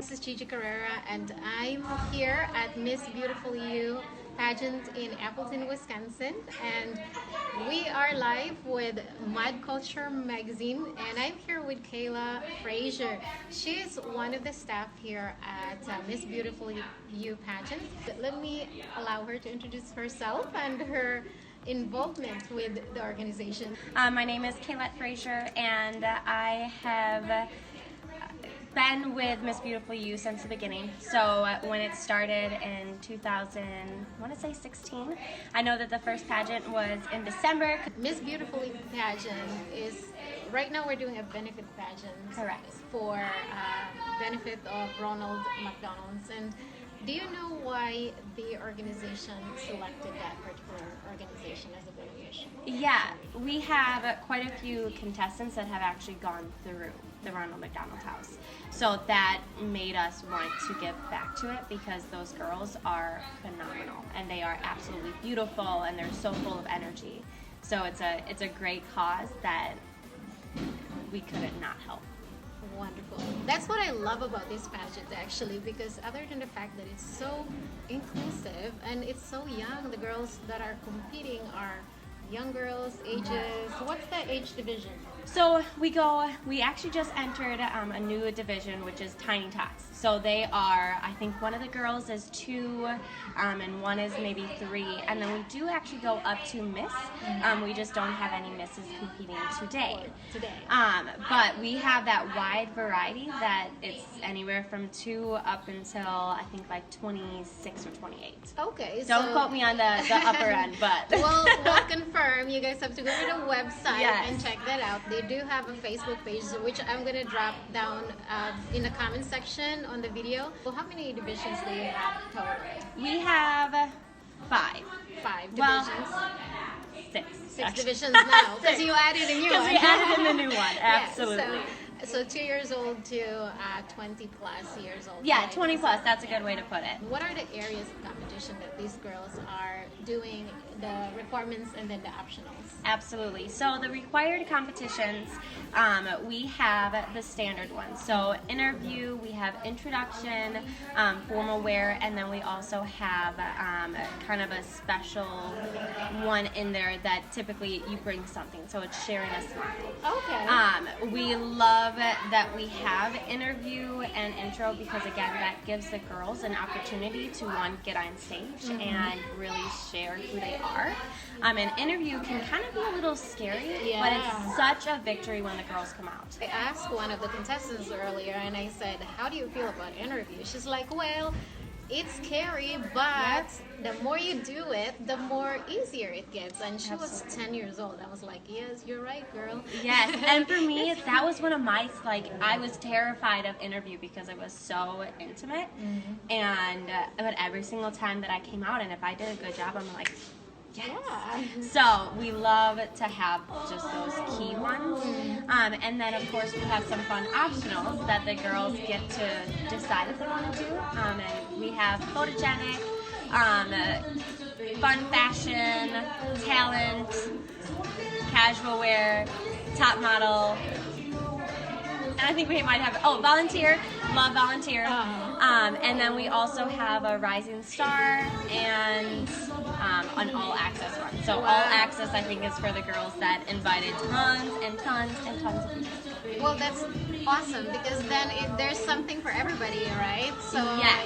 this is Jegie and I'm here at Miss Beautiful You pageant in Appleton, Wisconsin, and we are live with Mad Culture magazine, and I'm here with Kalette Frazier. She's one of the staff here at Miss Beautiful You pageant. Let me allow her to introduce herself and her involvement with the organization. My name is Kalette Frazier, and I have been with Miss Beautiful You since the beginning. So when it started in 2016, I know that the first pageant was in December. Miss Beautiful You pageant is, right now we're doing a benefit pageant. Correct. For benefit of Ronald McDonald's. And do you know why the organization selected that particular organization as a beneficiary? Yeah, we have quite a few contestants that have actually gone through the Ronald McDonald House. So that made us want to give back to it, because those girls are phenomenal and they are absolutely beautiful and they're so full of energy. So it's a great cause that we couldn't not help. Wonderful. That's what I love about this pageant, actually, because other than the fact that it's so inclusive and it's so young, the girls that are competing are young girls, ages. What's the age division? So we actually just entered a new division, which is Tiny Tots. So they are, I think one of the girls is 2, and one is maybe 3, and then we do actually go up to Miss. We just don't have any Misses competing today. But we have that wide variety that it's anywhere from 2 up until I think like 26 or 28. Okay. Don't quote me on the upper end, but we'll confirm. You guys have to go to the website and check that out. They do have a Facebook page, which I'm going to drop down in the comment section on the video. Well, how many divisions do you have total? We have 5. 5 divisions? Well, 6. 6 divisions now, because you added a new one. Because we added in the new one, absolutely. Yeah, so 2 years old to 20 plus years old. Yeah, right? 20 plus, that's a good way to put it. What are the areas of competition that these girls are doing, the requirements and then the optionals? Absolutely. So the required competitions, we have the standard ones. So interview, we have introduction, formal wear, and then we also have kind of a special one in there that typically you bring something. So it's sharing a smile. Okay. We love that we have interview and intro, because again, that gives the girls an opportunity to, one, get on stage and really share who they are. An interview can kind of be a little scary, but it's such a victory when the girls come out. I asked one of the contestants earlier, and I said, how do you feel about interview? She's like, well, it's scary, but the more you do it, the more easier it gets. And she was 10 years old. I was like, yes, you're right, girl. Yes, and for me, that was one of my, I was terrified of interview because it was so intimate. And but every single time that I came out, and if I did a good job, I'm like, yes. Yeah. So we love to have just those key ones. And then, of course, we have some fun optionals that the girls get to decide if they want to do. And we have photogenic, fun fashion, talent, casual wear, top model, and I think we might have, volunteer, love volunteer. And then we also have a rising star and an all access one. So all access, I think, is for the girls that invited tons and tons and tons of people. Well, that's awesome, because then there's something for everybody, right? So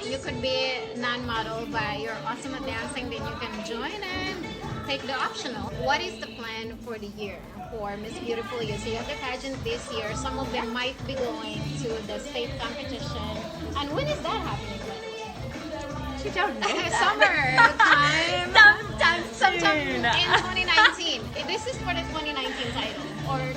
you could be non-model, but you're awesome at dancing, then you can join and take the optional. What is the plan for the year for Miss Beautiful You? So you have the pageant this year. Some of them might be going to the state competition. And when is that happening, by the way? You don't know that. Sometime in 2019. This is for the 2019 title.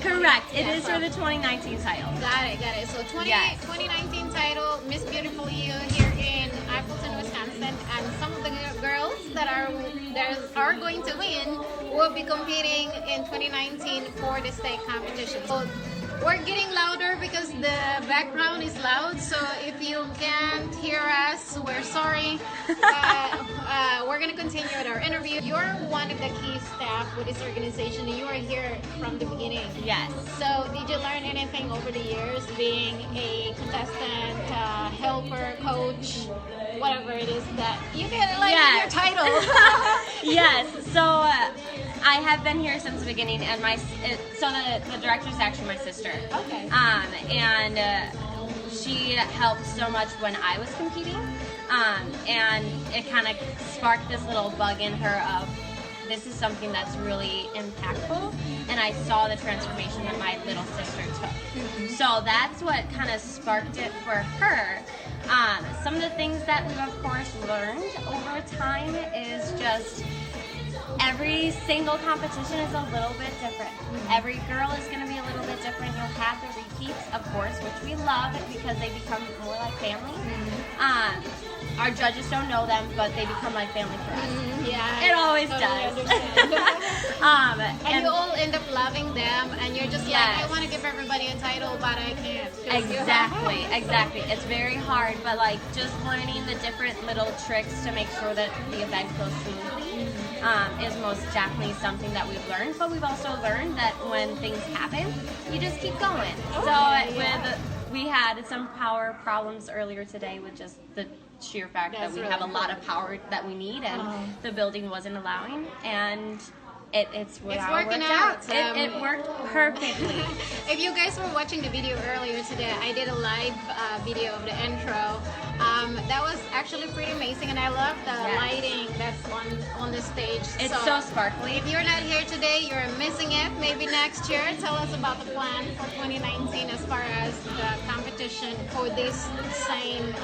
Correct. It is for the 2019 title. Got it. So 2019 title, Miss Beautiful You here in Appleton, Wisconsin, and some of the girls that are going to win will be competing in 2019 for the state competition. So We're getting louder because the background is loud. So if you can't hear us, we're sorry. We're gonna continue with our interview. You're one of the key staff with this organization, and you are here from the beginning. Yes. So did you learn anything over the years, being a contestant, helper, coach, whatever it is that you get like your title? Yes. So I have been here since the beginning, and the director is actually my sister. Okay. And she helped so much when I was competing, and it kind of sparked this little bug in her of, this is something that's really impactful, and I saw the transformation that my little sister took. Mm-hmm. So that's what kind of sparked it for her. Some of the things that we've of course learned over time is just every single competition is a little bit different. Mm-hmm. Every girl is going to be a little bit different. You'll have the repeats, of course, which we love because they become more like family. Mm-hmm. Our judges don't know them, but they become like family for us. Mm-hmm. Yeah, it always does. And you all end up loving them, and you're just like, I want to give everybody a title, but I can't. Exactly. It's very hard, but like just learning the different little tricks to make sure that the event goes smoothly is most definitely something that we've learned. But we've also learned that when things happen, you just keep going. We had some power problems earlier today with just the sheer fact that we have a lot of power that we need, and the building wasn't allowing, and it's working out. It worked perfectly. If you guys were watching the video earlier today, I did a live video of the intro. That was actually pretty amazing, and I love the lighting that's on the stage. It's so sparkly. If you're not here today, you're missing it. Maybe next year. Tell us about the plan for 2019 as far as the competition for this same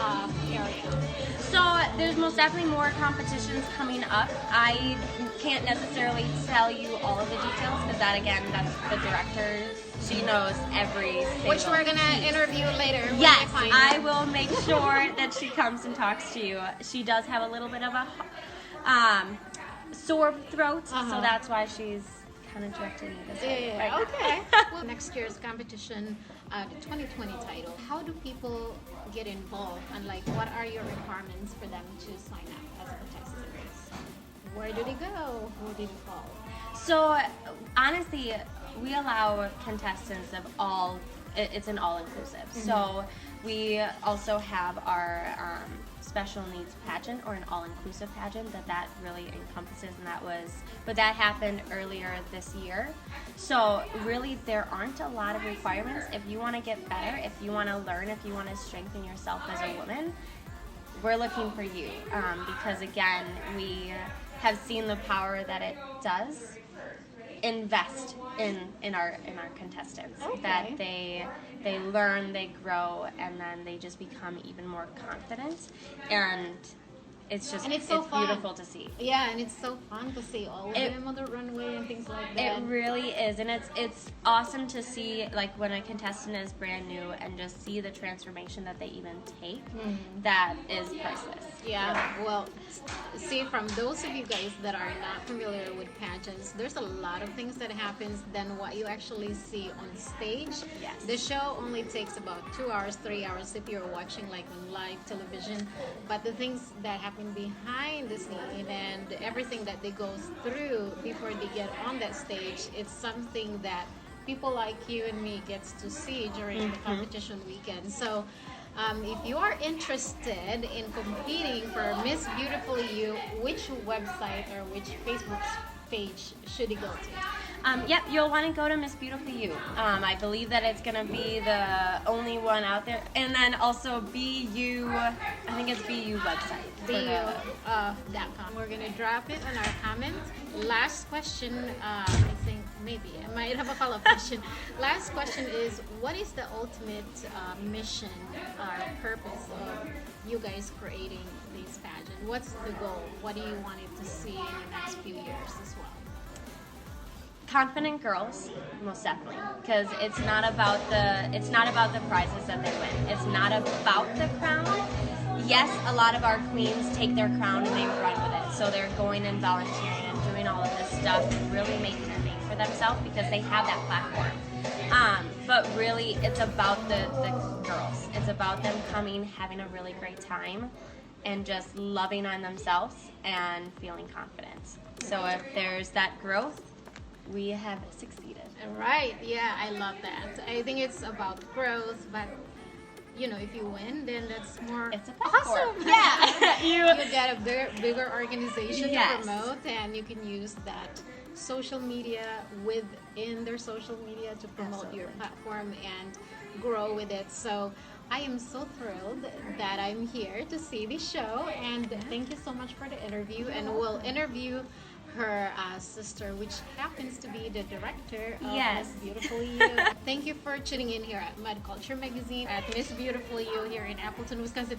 area. So there's most definitely more competitions coming up. I can't necessarily tell you all of the details because that's the director. She knows every single which we're going to interview later. Yes, I will make sure that she comes and talks to you. She does have a little bit of a sore throat, so that's why she's kind of directing me this way. Right okay. Well, next year's competition, the 2020 title, how do people get involved, and like what are your requirements for them to sign up as a contestant? Where do they go? Who do they follow? So honestly, we allow contestants of all, it's an all-inclusive. Mm-hmm. So we also have our special needs pageant, or an all-inclusive pageant that really encompasses, but that happened earlier this year. So really there aren't a lot of requirements. If you want to get better, if you want to learn, if you want to strengthen yourself as a woman, we're looking for you, because again, we have seen the power that it does invest in our contestants. That they learn, they grow, and then they just become even more confident, and it's so beautiful to see. Yeah, and it's so fun to see all of them on the runway and things like that. It really is, and it's awesome to see, like, when a contestant is brand new and just see the transformation that they even take. That is priceless. Yeah, well, see, from those of you guys that are not familiar with pageants, there's a lot of things that happens than what you actually see on stage. Yes. The show only takes about 2 hours, 3 hours if you're watching like live television, but the things that happen behind the scene and everything that they go through before they get on that stage, it's something that people like you and me gets to see during the competition weekend. So if you are interested in competing for Miss Beautiful You, which website or which Facebook page should you go to? Yep, you'll want to go to Miss Beautiful You. I believe that it's going to be the only one out there. And then also BU, I think it's BU website. BU.com. We're going to drop it in our comments. Last question, I think maybe I might have a follow-up question. Last question is, what is the ultimate mission or purpose of you guys creating these pageants? What's the goal? What do you want it to see in the next few years as well? Confident girls, most definitely, because it's not about the prizes that they win. It's not about the crown. Yes, a lot of our queens take their crown and they run with it. So they're going and volunteering and doing all of this stuff and really making a name for themselves because they have that platform. but really it's about the girls. It's about them coming, having a really great time, and just loving on themselves and feeling confident. So if there's that growth, we have succeeded. Right, yeah, I love that. I think it's about growth, but you know, if you win, then that's more It's a platform. awesome. Yeah. You get a bigger organization to Yes. promote, and you can use that social media within their social media to promote your Absolutely. platform and grow with it. So I am so thrilled that I'm here to see the show, and thank you so much for the interview. And we'll interview her sister, which happens to be the director of Yes. Miss Beautiful You. Thank you for tuning in here at Mud Culture Magazine at Miss Beautiful You here in Appleton, Wisconsin.